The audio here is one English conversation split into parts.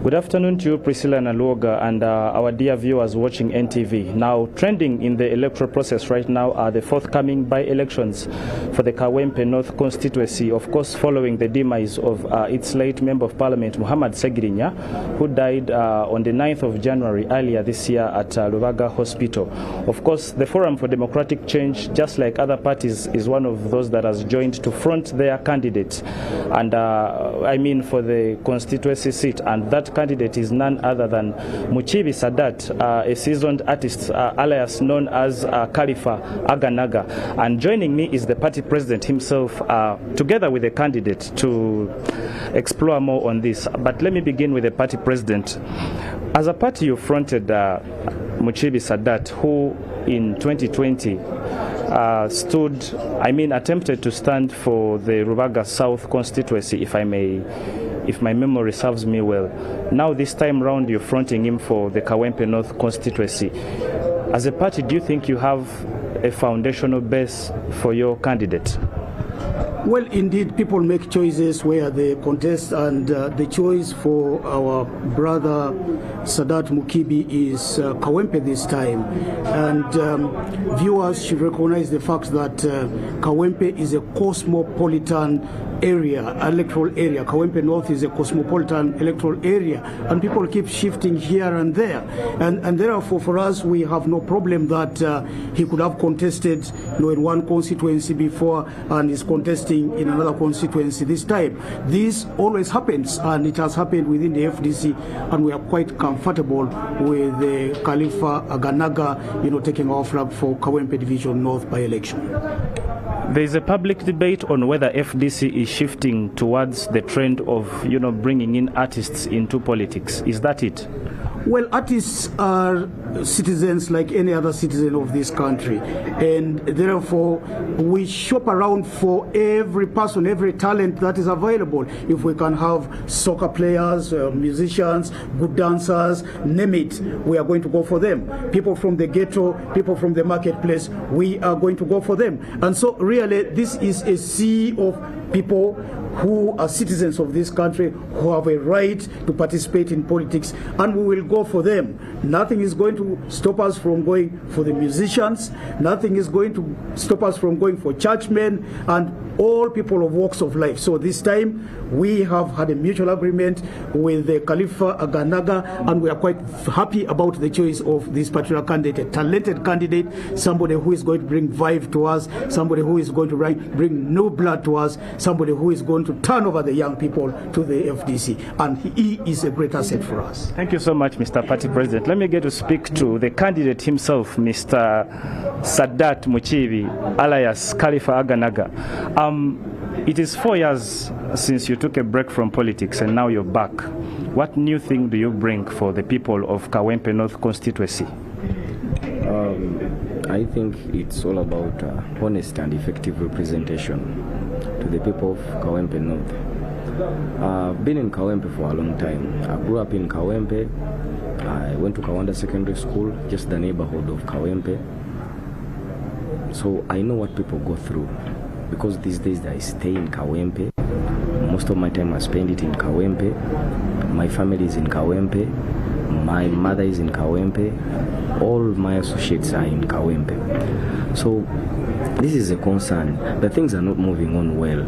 Good afternoon to you, Priscilla Naluoga, and our dear viewers watching NTV. Now, trending in the electoral process right now are the forthcoming by-elections for the Kawempe North constituency, of course, following the demise of its late Member of Parliament, Muhammad Segirinya, who died on the 9th of January earlier this year at Lubaga Hospital. Of course, the Forum for Democratic Change, just like other parties, is one of those that has joined to front their candidate, and I mean for the constituency seat, and that candidate is none other than Mukibi Sadat, a seasoned artist, alias known as Kalifah Aganaga. And joining me is the party president himself, together with the candidate, to explore more on this. But let me begin with the party president. As a party, you fronted Mukibi Sadat, who in 2020 attempted to stand for the Rubaga South constituency, if my memory serves me well. Now this time round you're fronting him for the Kawempe North constituency. As a party, do you think you have a foundational base for your candidate? Well, indeed, people make choices where they contest, and the choice for our brother Sadat Mukibi is Kawempe this time. And viewers should recognize the fact that Kawempe is a cosmopolitan electoral area. Kawempe North is a cosmopolitan electoral area, and people keep shifting here and there. And therefore, for us, we have no problem that he could have contested in one constituency before and is contesting in another constituency this time. This always happens, and it has happened within the FDC, and we are quite comfortable with the Kalifah Aganaga, taking our flag for Kawempe Division North by-election. There is a public debate on whether FDC is shifting towards the trend of, bringing in artists into politics. Is that it? Well, artists are citizens like any other citizen of this country, and therefore we shop around for every person, every talent that is available. If we can have soccer players, musicians, good dancers, name it, we are going to go for them. People from the ghetto, people from the marketplace, we are going to go for them. And so really this is a sea of people who are citizens of this country, who have a right to participate in politics, and we will go for them. Nothing is going to stop us from going for the musicians. Nothing is going to stop us from going for churchmen and all people of walks of life. So this time we have had a mutual agreement with the Kalifah Aganaga, and we are quite happy about the choice of this particular candidate, a talented candidate, somebody who is going to bring vibe to us, somebody who is going to bring new blood to us, somebody who is going to turn over the young people to the FDC, and he is a great asset for us. Thank you so much, Mr. Party President. Let me get to speak to the candidate himself, Mr. Sadat Mukibi, alias Kalifah Aganaga. It is 4 years since you took a break from politics, and now you're back. What new thing do you bring for the people of Kawempe North constituency? I think it's all about honest and effective representation to the people of Kawempe North. I've been in Kawempe for a long time. I grew up in Kawempe. I went to Kawanda Secondary School, just the neighborhood of Kawempe. So I know what people go through, because these days I stay in Kawempe. Most of my time I spend it in Kawempe. My family is in Kawempe. My mother is in Kawempe. All my associates are in Kawempe. So this is a concern that things are not moving on well,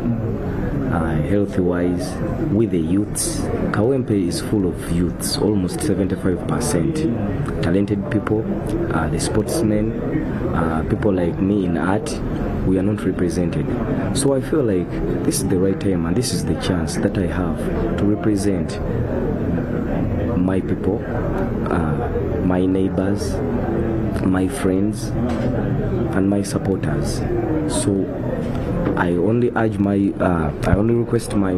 health-wise, with the youths. Kawempe is full of youths, almost 75%. Talented people, the sportsmen, people like me in art, we are not represented. So I feel like this is the right time, and this is the chance that I have to represent my people, my neighbors, my friends, and my supporters. So I only urge I only request my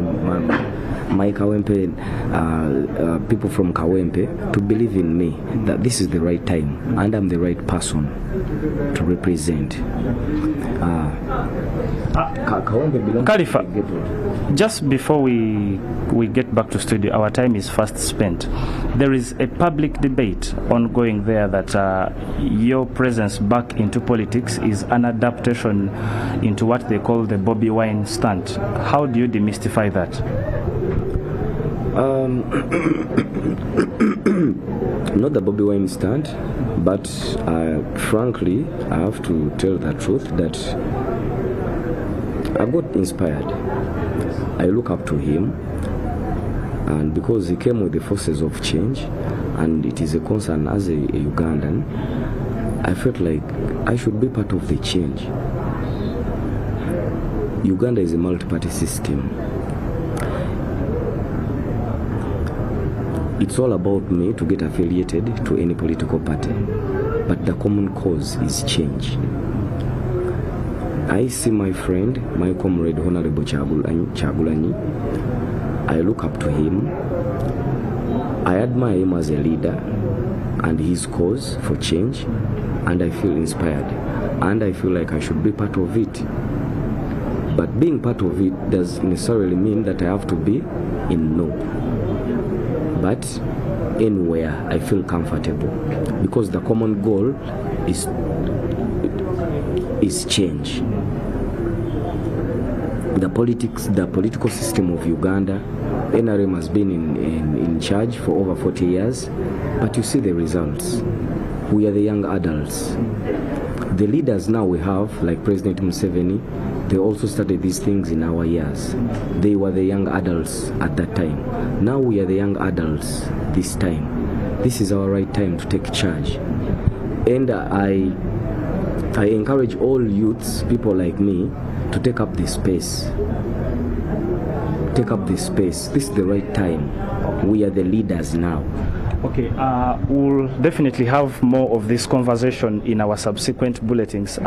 Kawempe people from Kawempe to believe in me, that this is the right time and I'm the right person to represent. Kalifah, just before we get back to studio, our time is fast spent. There is a public debate ongoing there that your presence back into politics is an adaptation into what they call the Bobby Wine stunt. How do you demystify that? Not the Bobby Wine stand, but frankly, I have to tell the truth that I got inspired. I look up to him, and because he came with the forces of change, and it is a concern as a Ugandan, I felt like I should be part of the change. Uganda is a multi-party system. It's all about me to get affiliated to any political party, but the common cause is change. I see my friend, my comrade, Honorable Chagulanyi. I look up to him. I admire him as a leader and his cause for change, and I feel inspired, and I feel like I should be part of it. But being part of it doesn't necessarily mean that I have to be in no. But anywhere I feel comfortable, because the common goal is change. The political system of Uganda, NRM has been in charge for over 40 years, but you see the results. We are the young adults. The leaders now we have, like President Museveni, they also started these things in our years. They were the young adults at that time. Now we are the young adults this time. This is our right time to take charge. And I encourage all youths, people like me, to take up this space. Take up this space. This is the right time. We are the leaders now. Okay, we'll definitely have more of this conversation in our subsequent bulletins.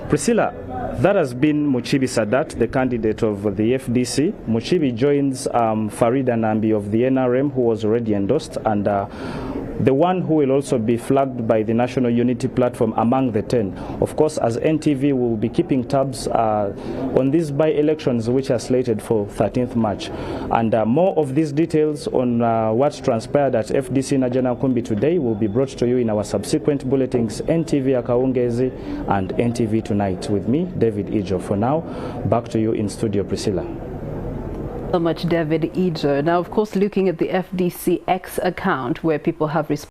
Priscilla, that has been Mukibi Sadat, the candidate of the FDC. Mukibi joins Farid Anambi of the NRM, who was already endorsed, and the one who will also be flagged by the National Unity Platform among the 10. Of course, as NTV, we'll be keeping tabs on these by-elections, which are slated for 13th March. And more of these details on what transpired at FDC Najana Kumbi today will be brought to you in our subsequent bulletins, NTV Akaungezi and NTV Tonight. With me, David Ijjo. For now, back to you in studio, Priscilla. So much, David Ijjo. Now, of course, looking at the FDC X account, where people have responded